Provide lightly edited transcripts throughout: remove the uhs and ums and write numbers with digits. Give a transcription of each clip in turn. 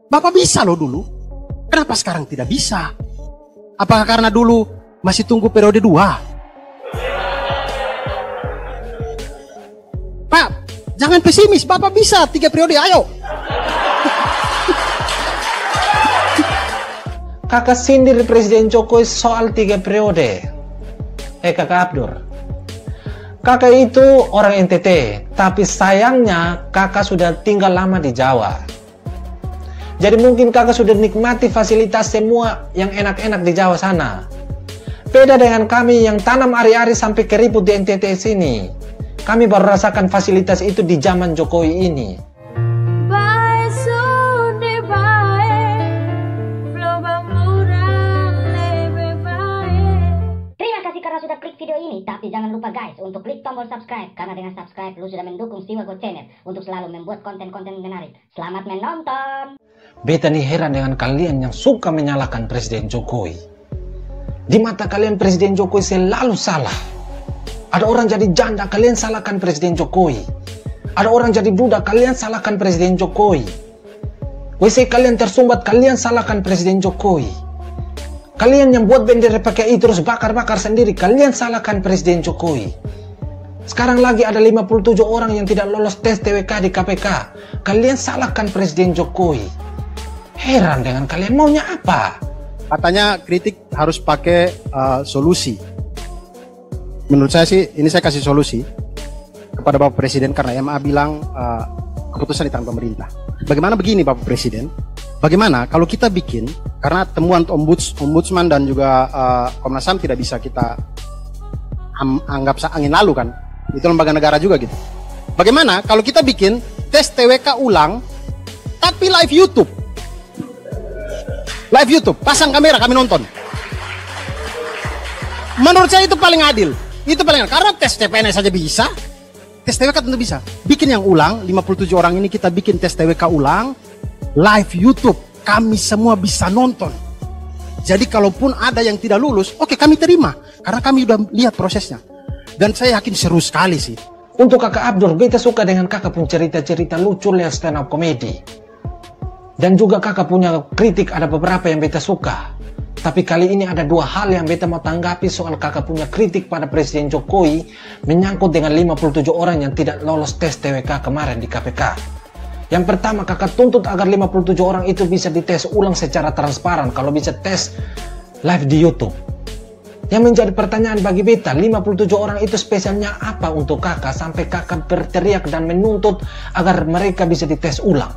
Bapak bisa loh dulu. Kenapa sekarang tidak bisa? Apakah karena dulu masih tunggu periode 2? Pak, jangan pesimis. Bapak bisa 3 periode, ayo. Kakak sindir Presiden Jokowi soal 3 periode. Kakak Abdur, kakak itu orang NTT, tapi sayangnya kakak sudah tinggal lama di Jawa. Jadi mungkin kakak sudah nikmati fasilitas semua yang enak-enak di Jawa sana. Beda dengan kami yang tanam ari-ari sampai keriput di NTT sini. Kami baru rasakan fasilitas itu di zaman Jokowi ini. Sudah klik video ini, tapi jangan lupa guys untuk klik tombol subscribe, karena dengan subscribe lu sudah mendukung Siwago Channel untuk selalu membuat konten-konten menarik. Selamat menonton. Beta nih heran dengan kalian yang suka menyalahkan Presiden Jokowi. Di mata kalian Presiden Jokowi selalu salah. Ada orang jadi janda, kalian salahkan Presiden Jokowi. Ada orang jadi budak, kalian salahkan Presiden Jokowi. WC kalian tersumbat, kalian salahkan Presiden Jokowi. Kalian yang buat bendera PKI terus bakar-bakar sendiri, kalian salahkan Presiden Jokowi. Sekarang lagi ada 57 orang yang tidak lolos tes TWK di KPK. Kalian salahkan Presiden Jokowi. Heran dengan kalian, maunya apa? Katanya kritik harus pakai solusi. Menurut saya sih, ini saya kasih solusi kepada Bapak Presiden, karena MA bilang keputusan di tangan pemerintah. Bagaimana begini Bapak Presiden? Bagaimana kalau kita bikin, karena temuan ombudsman dan juga Komnas HAM tidak bisa kita anggap angin lalu kan, itu lembaga negara juga gitu. Bagaimana kalau kita bikin tes TWK ulang tapi live YouTube? Live YouTube, pasang kamera, kami nonton. Menurut saya itu paling adil. Itu paling adil, karena tes CPNS saja bisa, tes TWK tentu bisa. Bikin yang ulang, 57 orang ini kita bikin tes TWK ulang live YouTube, kami semua bisa nonton. Jadi kalaupun ada yang tidak lulus, oke, kami terima, karena kami udah lihat prosesnya. Dan saya yakin seru sekali sih. Untuk kakak Abdur, beta suka dengan kakak punya cerita-cerita lucu lihat stand up comedy. Dan juga kakak punya kritik, ada beberapa yang beta suka. Tapi kali ini ada 2 hal yang beta mau tanggapi soal kakak punya kritik pada Presiden Jokowi menyangkut dengan 57 orang yang tidak lolos tes TWK kemarin di KPK. Yang pertama, kakak tuntut agar 57 orang itu bisa dites ulang secara transparan, kalau bisa tes live di YouTube. Yang menjadi pertanyaan bagi beta, 57 orang itu spesialnya apa untuk kakak sampai kakak berteriak dan menuntut agar mereka bisa dites ulang?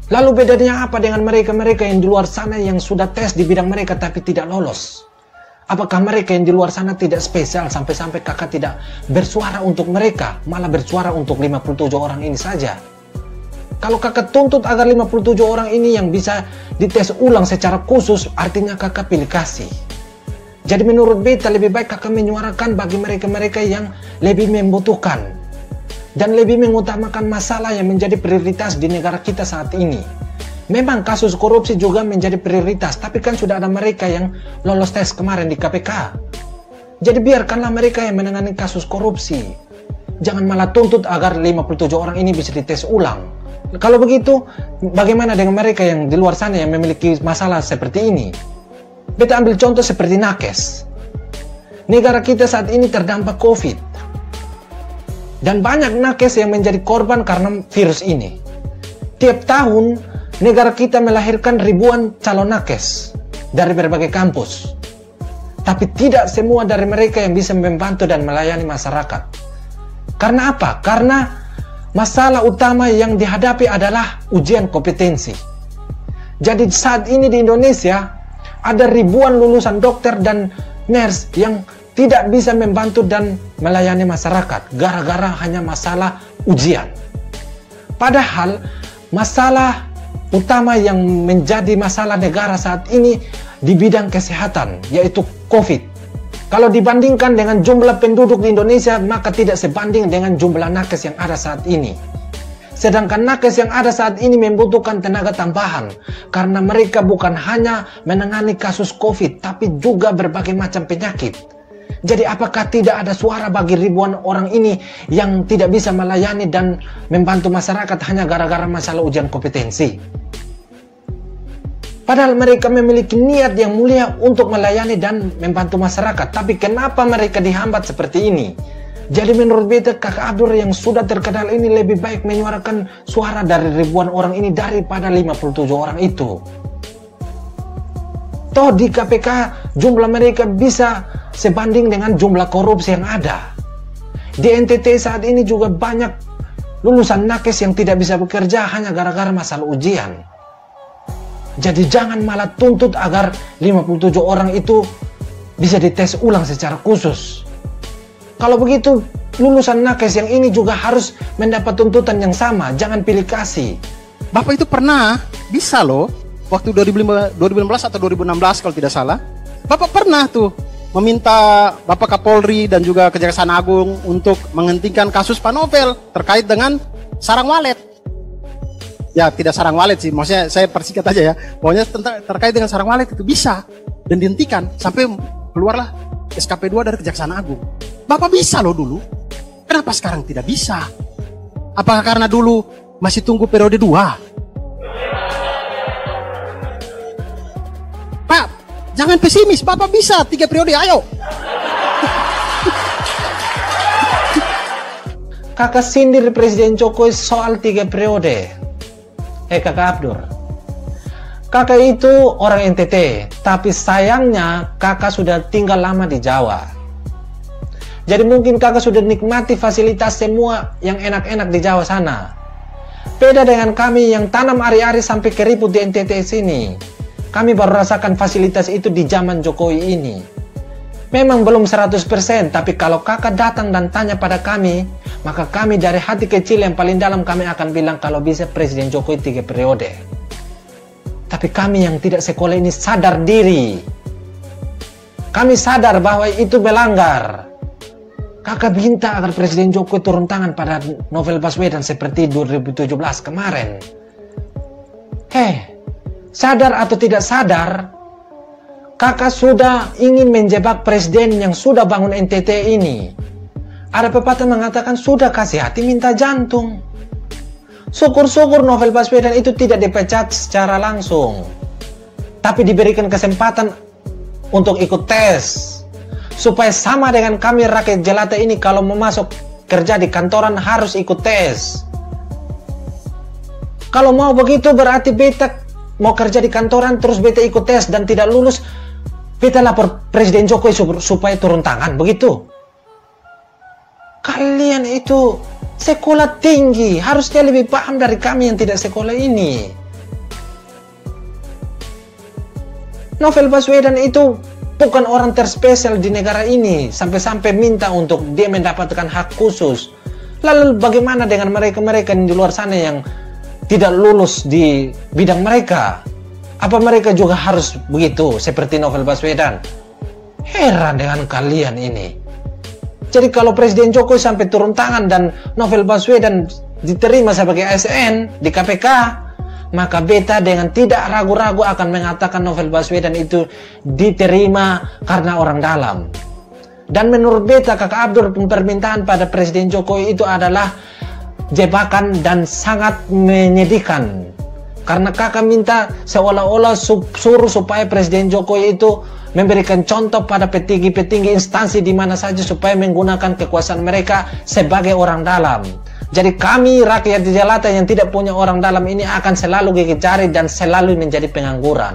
Lalu bedanya apa dengan mereka-mereka yang di luar sana yang sudah tes di bidang mereka tapi tidak lolos? Apakah mereka yang di luar sana tidak spesial sampai-sampai kakak tidak bersuara untuk mereka, malah bersuara untuk 57 orang ini saja? Kalau kakak tuntut agar 57 orang ini yang bisa dites ulang secara khusus, artinya kakak pilih kasih. Jadi menurut beta lebih baik kakak menyuarakan bagi mereka-mereka yang lebih membutuhkan dan lebih mengutamakan masalah yang menjadi prioritas di negara kita saat ini. Memang kasus korupsi juga menjadi prioritas, tapi kan sudah ada mereka yang lolos tes kemarin di KPK. Jadi biarkanlah mereka yang menangani kasus korupsi. Jangan malah tuntut agar 57 orang ini bisa dites ulang. Kalau begitu, bagaimana dengan mereka yang di luar sana yang memiliki masalah seperti ini? Beta ambil contoh seperti nakes. Negara kita saat ini terdampak COVID. Dan banyak nakes yang menjadi korban karena virus ini. Tiap tahun, negara kita melahirkan ribuan calon nakes dari berbagai kampus. Tapi tidak semua dari mereka yang bisa membantu dan melayani masyarakat. Karena apa? Karena masalah utama yang dihadapi adalah ujian kompetensi. Jadi saat ini di Indonesia ada ribuan lulusan dokter dan nurse yang tidak bisa membantu dan melayani masyarakat gara-gara hanya masalah ujian. Padahal masalah utama yang menjadi masalah negara saat ini di bidang kesehatan, yaitu COVID. Kalau dibandingkan dengan jumlah penduduk di Indonesia, maka tidak sebanding dengan jumlah nakes yang ada saat ini. Sedangkan nakes yang ada saat ini membutuhkan tenaga tambahan, karena mereka bukan hanya menangani kasus COVID, tapi juga berbagai macam penyakit. Jadi apakah tidak ada suara bagi ribuan orang ini yang tidak bisa melayani dan membantu masyarakat hanya gara-gara masalah ujian kompetensi? Padahal mereka memiliki niat yang mulia untuk melayani dan membantu masyarakat. Tapi kenapa mereka dihambat seperti ini? Jadi menurut beta, Kakak Abdur yang sudah terkenal ini lebih baik menyuarakan suara dari ribuan orang ini daripada 57 orang itu. Toh di KPK jumlah mereka bisa sebanding dengan jumlah korupsi yang ada. Di NTT saat ini juga banyak lulusan nakes yang tidak bisa bekerja hanya gara-gara masalah ujian. Jadi jangan malah tuntut agar 57 orang itu bisa dites ulang secara khusus. Kalau begitu, lulusan nakes yang ini juga harus mendapat tuntutan yang sama. Jangan pilih kasih. Bapak itu pernah, bisa loh, waktu 2015 atau 2016 kalau tidak salah. Bapak pernah tuh meminta Bapak Kapolri dan juga Kejaksaan Agung untuk menghentikan kasus Pak Novel terkait dengan sarang walet. Ya, tidak sarang walet sih, maksudnya saya persingkat aja ya. Pokoknya terkait dengan sarang walet itu bisa dan dihentikan sampai keluarlah SKP 2 dari Kejaksaan Agung. Bapak bisa loh dulu. Kenapa sekarang tidak bisa? Apakah karena dulu masih tunggu periode 2? Pak, jangan pesimis, Bapak bisa 3 periode, ayo. Kakak sindir Presiden Jokowi soal 3 periode. Kakak Abdur, kakak itu orang NTT, tapi sayangnya kakak sudah tinggal lama di Jawa. Jadi mungkin kakak sudah nikmati fasilitas semua yang enak-enak di Jawa sana. Beda dengan kami yang tanam ari-ari sampai keriput di NTT sini. Kami baru rasakan fasilitas itu di zaman Jokowi ini. Memang belum 100%, tapi kalau kakak datang dan tanya pada kami, maka kami dari hati kecil yang paling dalam kami akan bilang kalau bisa Presiden Jokowi 3 periode. Tapi kami yang tidak sekolah ini sadar diri. Kami sadar bahwa itu melanggar. Kakak minta agar Presiden Jokowi turun tangan pada Novel Baswedan seperti 2017 kemarin. Sadar atau tidak sadar, kakak sudah ingin menjebak presiden yang sudah bangun NTT ini. Ada pepatah mengatakan sudah kasih hati minta jantung. Syukur-syukur Novel Baswedan itu tidak dipecat secara langsung, tapi diberikan kesempatan untuk ikut tes. Supaya sama dengan kami rakyat jelata ini, kalau mau masuk kerja di kantoran harus ikut tes. Kalau mau begitu berarti beta mau kerja di kantoran terus beta ikut tes dan tidak lulus, beta lapor Presiden Jokowi supaya turun tangan, begitu. Kalian itu sekolah tinggi, harusnya lebih paham dari kami yang tidak sekolah ini. Novel Baswedan itu bukan orang terspesial di negara ini, sampai-sampai minta untuk dia mendapatkan hak khusus. Lalu bagaimana dengan mereka-mereka di luar sana yang tidak lulus di bidang mereka? Apa mereka juga harus begitu seperti Novel Baswedan? Heran dengan kalian ini. Jadi kalau Presiden Jokowi sampai turun tangan dan Novel Baswedan diterima sebagai ASN di KPK, maka beta dengan tidak ragu-ragu akan mengatakan Novel Baswedan itu diterima karena orang dalam. Dan menurut beta, Kakak Abdur, permintaan pada Presiden Jokowi itu adalah jebakan dan sangat menyedihkan. Karena kakak minta seolah-olah suruh supaya Presiden Jokowi itu memberikan contoh pada petinggi-petinggi instansi di mana saja supaya menggunakan kekuasaan mereka sebagai orang dalam. Jadi kami rakyat di jelata yang tidak punya orang dalam ini akan selalu gigit jari dan selalu menjadi pengangguran.